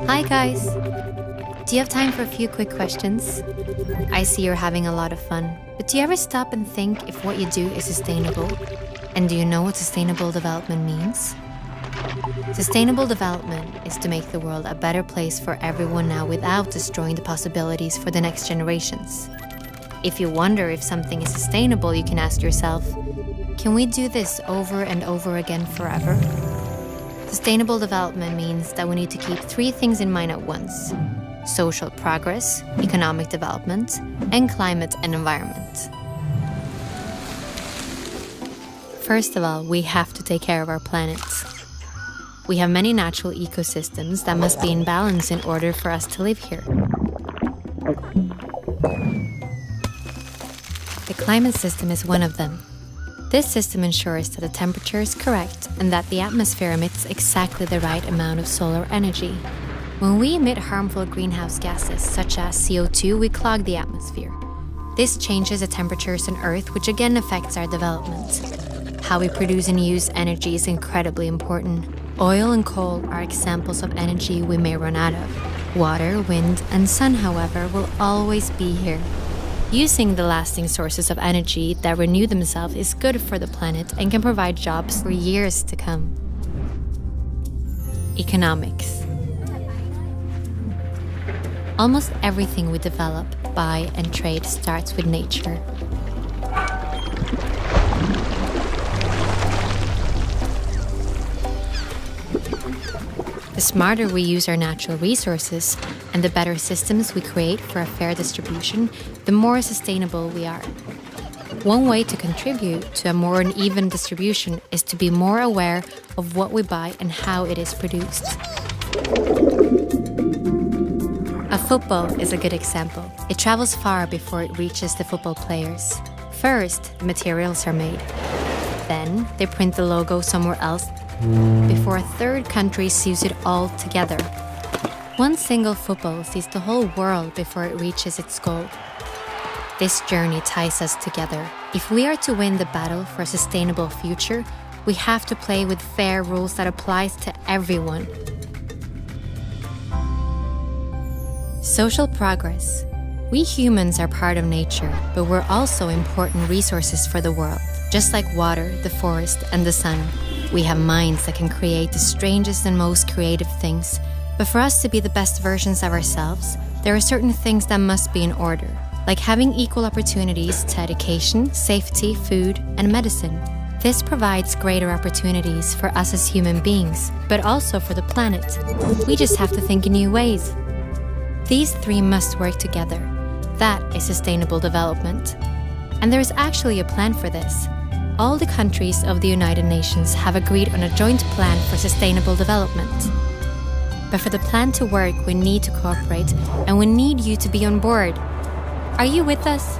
Hi guys! Do you have time for a few quick questions? I see you're having a lot of fun, but do you ever stop and think if what you do is sustainable? And do you know what sustainable development means? Sustainable development is to make the world a better place for everyone now without destroying the possibilities for the next generations. If you wonder if something is sustainable, you can ask yourself, can we do this over and over again forever? Sustainable development means that we need to keep three things in mind at once: social progress, economic development, and climate and environment. First of all, we have to take care of our planet. We have many natural ecosystems that must be in balance in order for us to live here. The climate system is one of them. This system ensures that the temperature is correct and that the atmosphere emits exactly the right amount of solar energy. When we emit harmful greenhouse gases, such as CO2, we clog the atmosphere. This changes the temperatures on Earth, which again affects our development. How we produce and use energy is incredibly important. Oil and coal are examples of energy we may run out of. Water, wind, and sun, however, will always be here. Using the lasting sources of energy that renew themselves is good for the planet and can provide jobs for years to come. Economics. Almost everything we develop, buy, and trade starts with nature. The smarter we use our natural resources and the better systems we create for a fair distribution, the more sustainable we are. One way to contribute to a more uneven distribution is to be more aware of what we buy and how it is produced. A football is a good example. It travels far before it reaches the football players. First, the materials are made. Then, they print the logo somewhere else before a third country sews it all together. One single football sees the whole world before it reaches its goal. This journey ties us together. If we are to win the battle for a sustainable future, we have to play with fair rules that applies to everyone. Social progress. We humans are part of nature, but we're also important resources for the world. Just like water, the forest, and the sun, we have minds that can create the strangest and most creative things. But for us to be the best versions of ourselves, there are certain things that must be in order, like having equal opportunities to education, safety, food, and medicine. This provides greater opportunities for us as human beings, but also for the planet. We just have to think in new ways. These three must work together. That is sustainable development. And there is actually a plan for this. All the countries of the United Nations have agreed on a joint plan for sustainable development. But for the plan to work, we need to cooperate, and we need you to be on board. Are you with us?